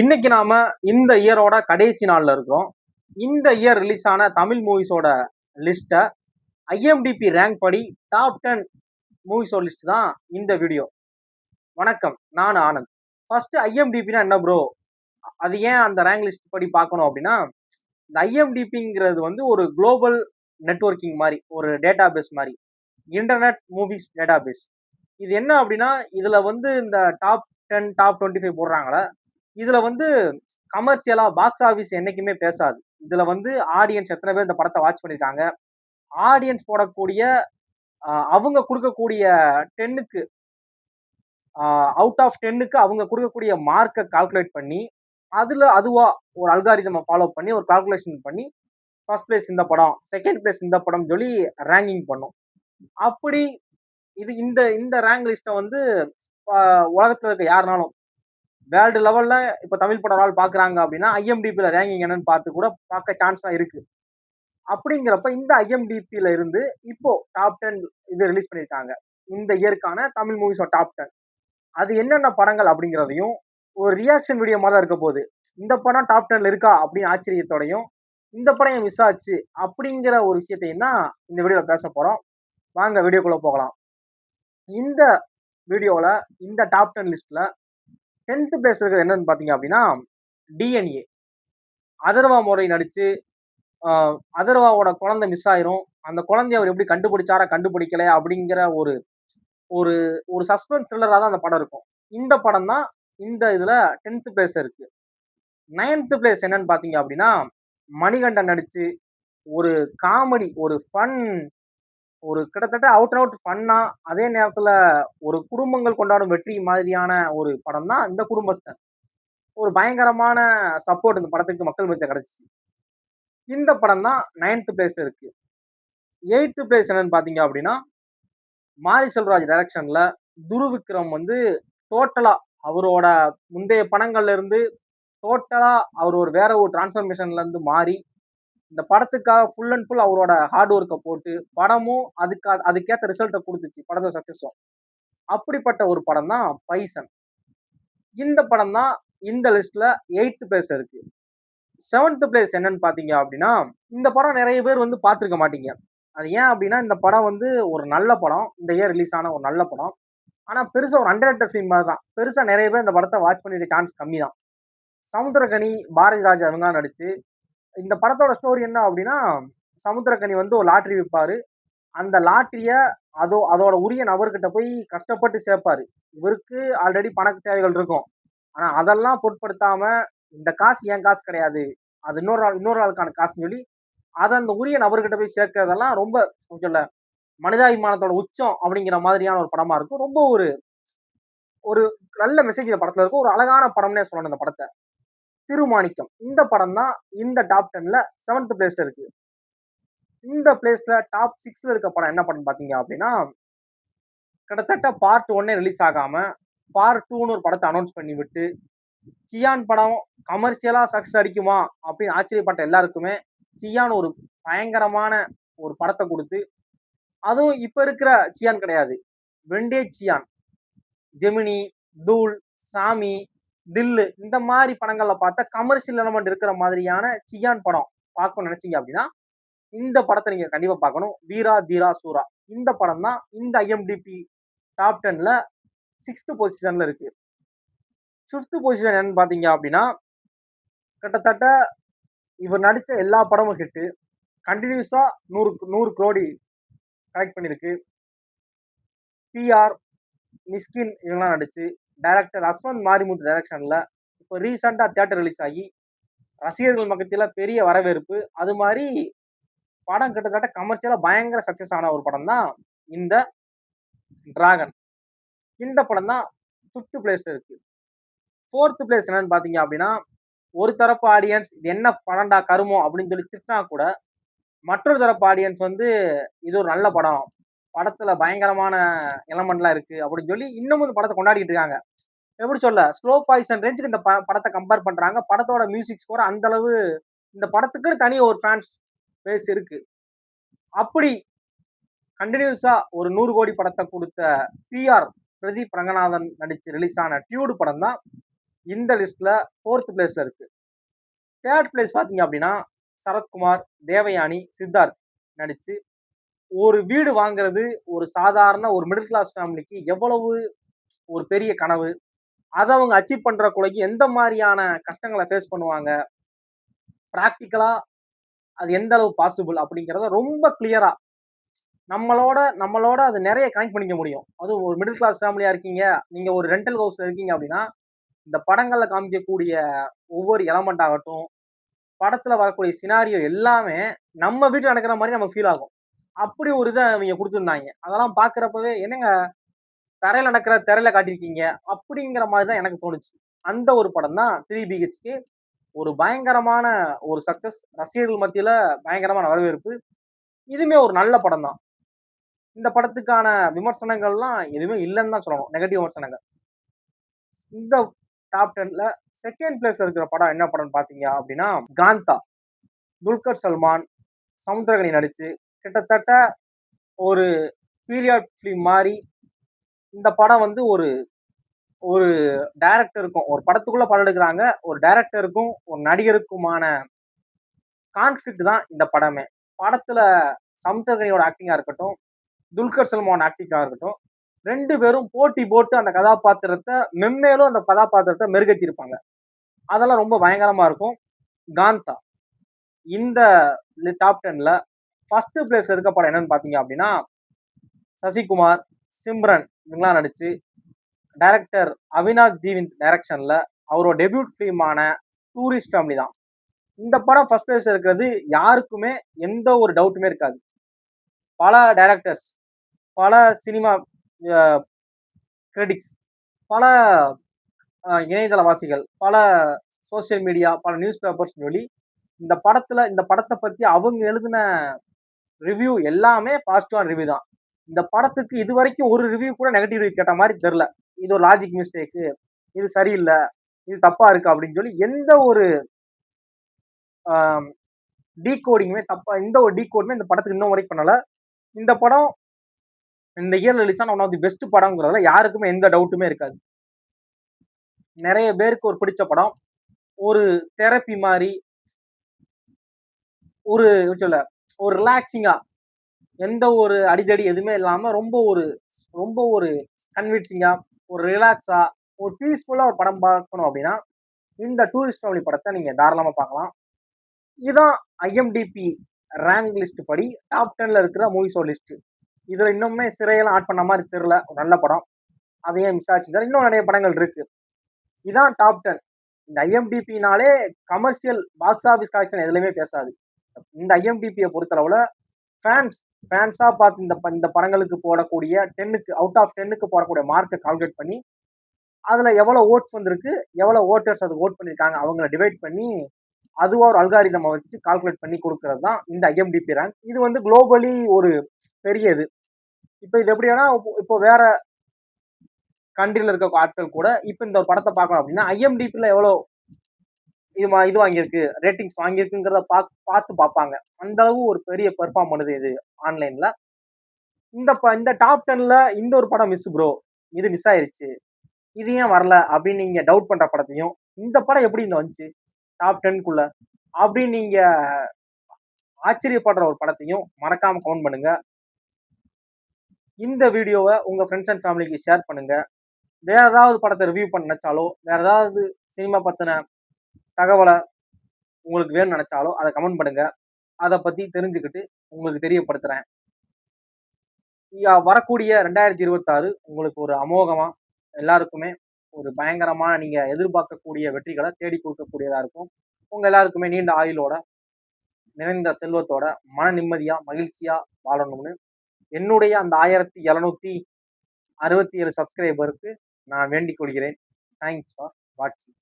இன்னைக்கு நாம இந்த இயரோட கடைசி நாள்ல இருக்கோம். இந்த இயர் ரிலீஸ் ஆன தமிழ் மூவிஸோட லிஸ்ட்டை ஐஎம்டிபி ரேங்க் படி டாப் 10 மூவிஸோட லிஸ்ட் தான் இந்த வீடியோ. வணக்கம், நான் ஆனந்த். ஃபர்ஸ்ட் ஐஎம்டிபினா என்ன ப்ரோ, அது ஏன் அந்த ரேங்க் லிஸ்ட் படி பார்க்கணும் அப்படின்னா, இந்த ஐஎம்டிபிங்கிறது வந்து ஒரு குளோபல் நெட்வொர்க்கிங் மாதிரி, ஒரு டேட்டா பேஸ் மாதிரி, இன்டர்நெட் மூவிஸ் டேட்டா பேஸ். இது என்ன அப்படின்னா, இதுல வந்து இந்த டாப் 10 டாப் 25 போடுறாங்களே, இதுல வந்து கமர்ஷியலா பாக்ஸ் ஆபீஸ் என்னைக்குமே பேசாது. இதுல வந்து ஆடியன்ஸ் எத்தனை பேர் இந்த படத்தை வாட்ச் பண்ணிருக்காங்க, ஆடியன்ஸ் போடக்கூடிய அவங்க கொடுக்கக்கூடிய 10க்கு அவுட் ஆஃப் 10க்கு அவங்க கொடுக்கக்கூடிய மார்க்கை கால்குலேட் பண்ணி, அதுவா ஒரு அல்காரிதமை ஃபாலோ பண்ணி ஒரு கால்குலேஷன் பண்ணி ஃபர்ஸ்ட் பிளேஸ் இந்த படம், செகண்ட் பிளேஸ் இந்த படம் சொல்லி ரேங்கிங் பண்ணும். அப்படி இது இந்த இந்த ரேங்க் லிஸ்ட்டை வந்து உலகத்துல இருக்க யாருனாலும் வேர்ல்டு லெவல்ல இப்ப தமிழ் படம் ஆள் பாக்குறாங்க அப்படின்னா ஐஎம்டிபில ரேங்கிங் என்னன்னு பார்த்து கூட பார்க்க சான்ஸ் தான் இருக்கு. அப்படிங்கிறப்ப இந்த ஐஎம்டிபில இருந்து இப்போ டாப் 10 இது ரிலீஸ் பண்ணிருக்காங்க. இந்த இயருக்கான தமிழ் மூவிஸோட டாப் 10 அது என்னென்ன படங்கள் அப்படிங்கிறதையும் ஒரு ரியாக்ஷன் வீடியோ மாதிரி தான் இருக்க போகுது. இந்த படம் டாப் 10ல இருக்கா அப்படின்னு ஆச்சரியத்தோடையும், இந்த படம் ஏன் மிஸ் ஆச்சு அப்படிங்கிற ஒரு விஷயத்தையும் தான் இந்த வீடியோல பேச போறோம். வாங்க வீடியோக்குள்ள போகலாம். இந்த வீடியோல இந்த டாப் 10 லிஸ்ட்ல 10th பிளேஸ் இருக்கிறது என்னன்னு பாத்தீங்க அப்படின்னா டிஎன்ஏ. அதர்வா முறை நடிச்சு அதர்வாவோட குழந்தை மிஸ் ஆயிரும். அந்த குழந்தைய அவர் எப்படி கண்டுபிடிச்சாரா கண்டுபிடிக்கலையா அப்படிங்கிற ஒரு ஒரு ஒரு சஸ்பென்ஸ் த்ரில்லரா தான் அந்த படம் இருக்கும். இந்த படம் தான் இந்த இதுல 10th பிளேஸ் இருக்கு. 9th பிளேஸ் என்னன்னு பாத்தீங்க அப்படின்னா மணிகண்டன் நடிச்சு ஒரு காமெடி, ஒரு ஃபன், ஒரு கிட்டத்தட்ட அவுட் அண்ட் அவுட் ஃபன்னா, அதே நேரத்துல ஒரு குடும்பங்கள் கொண்டாடும் வெற்றி மாதிரியான ஒரு படம் தான் இந்த குடும்பஸ்தன். ஒரு பயங்கரமான சப்போர்ட் இந்த படத்துக்கு மக்கள் மத்தியில கிடைச்சிச்சு. இந்த படம் தான் 9th பிளேஸ்ல இருக்கு. 8th பிளேஸ் என்னன்னு பாத்தீங்க அப்படின்னா மாரி செல்வராஜ் டைரக்ஷன்ல துருவிக்ரம் வந்து டோட்டலா அவரோட முந்தைய படங்கள்ல இருந்து டோட்டலா அவர் ஒரு வேற ஒரு டிரான்ஸ்ஃபர்மேஷன்ல இருந்து மாறி இந்த படத்துக்காக ஃபுல் அண்ட் ஃபுல் அவரோட ஹார்ட் ஒர்க்கை போட்டு படமும் அதுக்கேற்ற ரிசல்ட்டை கொடுத்துச்சு, படத்தோட சக்சஸும். அப்படிப்பட்ட ஒரு படம் தான் பைசன். இந்த படம் தான் இந்த லிஸ்ட்ல 8th பிளேஸ் இருக்கு. 7th பிளேஸ் என்னன்னு பாத்தீங்க அப்படின்னா இந்த படம் நிறைய பேர் வந்து பார்த்துருக்க மாட்டீங்க. அது ஏன் அப்படின்னா இந்த படம் வந்து ஒரு நல்ல படம், இந்த இயர் ரிலீஸ் ஆன ஒரு நல்ல படம். ஆனா பெருசா ஒரு அண்டர் ஃபிலிம் மாதிரி தான். பெருசா நிறைய பேர் இந்த படத்தை வாட்ச் பண்ணிருக்க சான்ஸ் கம்மி தான். சமுத்திரகனி, பாரதி ராஜா அவங்க நடிச்சு, இந்த படத்தோட ஸ்டோரி என்ன அப்படின்னா சமுத்திரகனி வந்து ஒரு லாட்டரி விற்பாரு. அந்த லாட்டரிய அதோட உரிய நபர்கிட்ட போய் கஷ்டப்பட்டு சேர்ப்பாரு. இவருக்கு ஆல்ரெடி பண தேவைகள் இருக்கும். ஆனா அதெல்லாம் பொருட்படுத்தாம இந்த காசு என் காசு கிடையாது, அது இன்னொரு ஆளுக்கான காசுன்னு சொல்லி அதை அந்த உரிய நபர்கிட்ட போய் சேர்க்கறதெல்லாம் ரொம்ப சொல்ல மனிதாபிமானத்தோட உச்சம் அப்படிங்கிற மாதிரியான ஒரு படமா இருக்கும். ரொம்ப ஒரு ஒரு நல்ல மெசேஜ் இந்த படத்துல இருக்கும். ஒரு அழகான படம்னே சொல்லணும் இந்த படத்தை. திருமாணிக்கம் இந்த படம் தான் இந்த டாப் 10ல 7th பிளேஸ்ல இருக்கு. இந்த பிளேஸ்ல டாப் 6ல இருக்க படம் என்ன படம் பாத்தீங்க அப்படின்னா கிட்டத்தட்ட பார்ட் 1 ரிலீஸ் ஆகாம பார்ட் 2ன்னு ஒரு படத்தை அனௌன்ஸ் பண்ணி விட்டு சியான் படம் கமர்ஷியலா சக்சஸ் அடிக்குமா அப்படின்னு ஆச்சரியப்பட்ட எல்லாருக்குமே சியான் ஒரு பயங்கரமான ஒரு படத்தை கொடுத்து, அதுவும் இப்ப இருக்கிற சியான் கிடையாது, வெண்டேஜ் சியான், ஜெமினி, தூள், சாமி, தில்லு இந்த மாதிரி படங்கள்ல பார்த்தா கமர்ஷியல் எலமெண்ட் இருக்கிற மாதிரியான சியான் படம் பார்க்கணும்னு நினைச்சீங்க அப்படின்னா இந்த படத்தை நீங்க கண்டிப்பா பார்க்கணும். வீரா தீரா சூரா இந்த படம் தான் இந்த ஐஎம்டிபி டாப் 10ல 6th பொசிஷன்ல இருக்கு. 5th பொசிஷன் என்னன்னு பாத்தீங்க அப்படின்னா கிட்டத்தட்ட இவர் நடிச்ச எல்லா படமும் ஹிட், கண்டினியூஸா 100 கோடி கலெக்ட் பண்ணிருக்கு. பிஆர், மிஸ்கின் இவங்கெல்லாம் நடிச்சு டைரக்டர் அஸ்வந்த் மாரிமுத்து டைரக்ஷன்ல இப்போ ரீசெண்டா தியேட்டர் ரிலீஸ் ஆகி ரசிகர்கள் மத்தியில பெரிய வரவேற்பு. அது மாதிரி படம் கிட்டத்தட்ட கமர்ஷியலா பயங்கர சக்சஸ் ஆன ஒரு படம் தான் இந்த டிராகன். இந்த படம் தான் 5th பிளேஸ்ல இருக்கு. 4th பிளேஸ் என்னன்னு பாத்தீங்க அப்படின்னா ஒரு தரப்பு ஆடியன்ஸ் இது என்ன படம்டா கருமோ அப்படின்னு சொல்லி திட்டினா கூட மற்றொரு தரப்பு ஆடியன்ஸ் வந்து இது ஒரு நல்ல படம், படத்துல பயங்கரமான எலமெண்ட்லாம் இருக்கு அப்படின்னு சொல்லி இன்னமும் இந்த படத்தை கொண்டாடிட்டு இருக்காங்க. எப்படி சொல்ல, ஸ்லோ பாய்சன் ரேஞ்சுக்கு இந்த படத்தை கம்பேர் பண்றாங்க. படத்தோட மியூசிக் ஸ்கோர் அந்த அளவு இந்த படத்துக்கு தனி ஒரு ஃபேன்ஸ் பேஸ் இருக்கு. அப்படி கண்டினியூஸா ஒரு 100 கோடி படத்தை கொடுத்த பிஆர் பிரதீப் ரங்கநாதன் நடிச்சு ரிலீஸ் ஆன டியூடு படம் தான் இந்த லிஸ்ட்ல 4th பிளேஸ்ல இருக்கு. 3rd பிளேஸ் பாத்தீங்க அப்படின்னா சரத்குமார், தேவயானி, சித்தார்த் நடிச்சு ஒரு வீடு வாங்குறது ஒரு சாதாரண ஒரு மிடில் கிளாஸ் ஃபேமிலிக்கு எவ்வளவு ஒரு பெரிய கனவு. அதை அவங்க அச்சீவ் பண்றக்குள்ளேக்கு எந்த மாதிரியான கஷ்டங்களை ஃபேஸ் பண்ணுவாங்க, பிராக்டிக்கலா அது எந்த அளவு பாசிபிள் அப்படிங்கிறத ரொம்ப கிளியரா நம்மளோட நம்மளோட அது நிறைய கனெக்ட் பண்ணிக்க முடியும். அதுவும் ஒரு மிடில் கிளாஸ் ஃபேமிலியா இருக்கீங்க, நீங்க ஒரு ரெண்டல் ஹவுஸ்ல இருக்கீங்க அப்படின்னா இந்த படங்கள்ல காமிக்கக்கூடிய ஒவ்வொரு எலமெண்ட் ஆகட்டும், படத்துல வரக்கூடிய சினாரியோ எல்லாமே நம்ம வீட்டுல நடக்கிற மாதிரி நமக்கு ஃபீல் ஆகும். அப்படி ஒரு இதை இவங்க கொடுத்துருந்தாங்க. அதெல்லாம் பாக்குறப்பவே என்னங்க தரையில நடக்கிற திரையில காட்டியிருக்கீங்க அப்படிங்கிற மாதிரி தான் எனக்கு தோணுச்சு. அந்த ஒரு படம் தான் 3 BHK. ஒரு பயங்கரமான ஒரு சக்சஸ், ரசிகர்கள் மத்தியில பயங்கரமான வரவேற்பு. இதுவுமே ஒரு நல்ல படம் தான். இந்த படத்துக்கான விமர்சனங்கள்லாம் எதுவுமே இல்லைன்னு தான் சொல்லணும், நெகட்டிவ் விமர்சனங்கள். இந்த டாப் 10ல 2nd பிளேஸ்ல இருக்கிற படம் என்ன படம்னு பாத்தீங்க அப்படின்னா காந்தா. துல்கர் சல்மான், சமுத்திரகனி நடிச்சு கிட்டத்தட்ட ஒரு பீரியட் ஃபிலிம் மாதிரி இந்த படம் வந்து ஒரு ஒரு டைரக்டருக்கும், ஒரு படத்துக்குள்ள படம் எடுக்கிறாங்க, ஒரு டைரக்டருக்கும் ஒரு நடிகருக்குமான கான்ஃபிளிக்ட் தான் இந்த படமே. படத்துல சமுத்திரகனியோட ஆக்டிங்கா இருக்கட்டும், துல்கர் சல்மான் ஆக்டிங்கா இருக்கட்டும், 2 பேரும் போட்டி போட்டு அந்த கதாபாத்திரத்தை மென்மேலும் அந்த கதாபாத்திரத்தை மெருகேற்றிருப்பாங்க. அதெல்லாம் ரொம்ப பயங்கரமா இருக்கும். காந்தா இந்த டாப் 10ல 1st பிளேஸ்ல இருக்க படம் என்னன்னு பாத்தீங்க அப்படின்னா சசிகுமார், சிம்ரன் இவங்கெல்லாம் நடிச்சு டைரக்டர் அவினாஷ் ஜீவின் டைரக்ஷன்ல அவரோட டெபியூட் ஃபிலிமான டூரிஸ்ட் ஃபேமிலி தான். இந்த படம் ஃபர்ஸ்ட் பிளேஸ்ல இருக்கிறது யாருக்குமே எந்த ஒரு டவுட்டுமே இருக்காது. பல டைரக்டர்ஸ், பல சினிமா கிரிட்டிக்ஸ், பல இணையதளவாசிகள், பல சோசியல் மீடியா, பல நியூஸ் பேப்பர்ஸ் சொல்லி இந்த படத்தை பத்தி அவங்க எழுதின ரிவ்யூ எல்லாமே பாசிட்டிவான ரிவ்யூ தான். இந்த படத்துக்கு இது வரைக்கும் ஒரு ரிவ்யூ கூட நெகட்டிவ் ரிவ்யூ கேட்ட மாதிரி தெரியல. இது ஒரு லாஜிக் மிஸ்டேக்கு, இது சரியில்லை, இது தப்பா இருக்கு அப்படின்னு சொல்லி எந்த ஒரு டீகோடிங்குமே தப்பா, இந்த ஒரு டீகோடுமே இந்த படத்துக்கு இன்னும் வரைக்கும் பண்ணல. இந்த படம் இந்த இயர்ல ரிலீஸ் ஆன ஒன் ஆஃப் தி பெஸ்ட் படம்ங்கிறதுல யாருக்குமே எந்த டவுட்டுமே இருக்காது. நிறைய பேருக்கு ஒரு பிடிச்ச படம், ஒரு தெரப்பி மாதிரி, ஒரு சொல்ல ஒரு ரிலாக்ஸிங்கா, எந்த ஒரு அடிதடி எதுவுமே இல்லாம ரொம்ப ஒரு கன்வின்சிங்கா, ஒரு ரிலாக்ஸா, ஒரு பீஸ்ஃபுல்லா ஒரு படம் பார்க்கணும் அப்படின்னா இந்த டூரிஸ்ட் ஃபேமிலி படத்தை நீங்க தாராளமா பார்க்கலாம். இதுதான் ஐஎம்டிபி ரேங்க் லிஸ்ட் படி டாப் 10ல இருக்கிற மூவிஸோட லிஸ்ட். இதுல இன்னுமே சிறையெல்லாம் ஆட் பண்ண மாதிரி தெரியல. ஒரு நல்ல படம், அதையே மிஸ் ஆச்சு. இன்னும் நிறைய படங்கள் இருக்கு. இதான் டாப் 10. இந்த ஐஎம்டிபினாலே கமர்ஷியல் பாக்ஸ் ஆஃபீஸ் கலெக்ஷன் எதுலையுமே பேசாது. இந்த ஐஎம்டிபியை பொறுத்தளவுல ஃபேன்ஸா பார்த்து இந்த படங்களுக்கு போடக்கூடிய 10க்கு அவுட் ஆஃப் 10க்கு போடக்கூடிய மார்க்கை கால்குலேட் பண்ணி அதுல எவ்வளவு ஓட்ஸ் வந்திருக்கு, எவ்வளவு ஓட்டர்ஸ் அது ஓட் பண்ணிருக்காங்க, அவங்கள டிவைட் பண்ணி அதுவா ஒரு அல்காரிதம் வச்சு கால்குலேட் பண்ணி கொடுக்கறது தான் இந்த ஐஎம்டிபி ரேங்க். இது வந்து குளோபலி ஒரு பெரிய இது. இப்போ இது எப்படின்னா, இப்போ வேற கண்ட்ரில இருக்க ஆட்கள் கூட இப்போ இந்த ஒரு படத்தை பார்க்கணும் அப்படின்னா ஐஎம்டிபில எவ்வளவு இது வாங்கியிருக்கு, ரேட்டிங்ஸ் வாங்கியிருக்குங்கிறத பார்த்து பார்ப்பாங்க. அந்த அளவு ஒரு பெரிய பெர்ஃபார்ம் பண்ணுது இது ஆன்லைன்ல. இந்த டாப் 10ல இந்த ஒரு படம் மிஸ் ப்ரோ, இது மிஸ் ஆயிருச்சு, இது ஏன் வரல அப்படின்னு நீங்க டவுட் பண்ற படத்தையும், இந்த படம் எப்படி இந்த வந்துச்சு டாப் 10க்குள்ள அப்படின்னு நீங்க ஆச்சரியப்படுற ஒரு படத்தையும் மறக்காம கமெண்ட் பண்ணுங்க. இந்த வீடியோவை உங்க ஃப்ரெண்ட்ஸ் அண்ட் ஃபேமிலிக்கு ஷேர் பண்ணுங்க. வேற ஏதாவது படத்தை ரிவ்யூ பண்ண நினைச்சாலோ, வேற ஏதாவது சினிமா பத்தின தகவலை உங்களுக்கு வேணும்னு நினைச்சாலோ அதை கமெண்ட் பண்ணுங்க. அதை பத்தி தெரிஞ்சுக்கிட்டு உங்களுக்கு தெரியப்படுத்துறேன். வரக்கூடிய 2026 உங்களுக்கு ஒரு அமோகமா, எல்லாருக்குமே ஒரு பயங்கரமா நீங்க எதிர்பார்க்கக்கூடிய வெற்றிகளை தேடி கொடுக்கக்கூடியதா இருக்கும். உங்க எல்லாருக்குமே நீண்ட ஆயுளோட, நிறைந்த செல்வத்தோட, மன நிம்மதியா, மகிழ்ச்சியா வாழணும்னு என்னுடைய அந்த 1767 சப்ஸ்கிரைபருக்கு நான் வேண்டிக் கொள்கிறேன். தேங்க்ஸ் ஃபார் வாட்சிங்.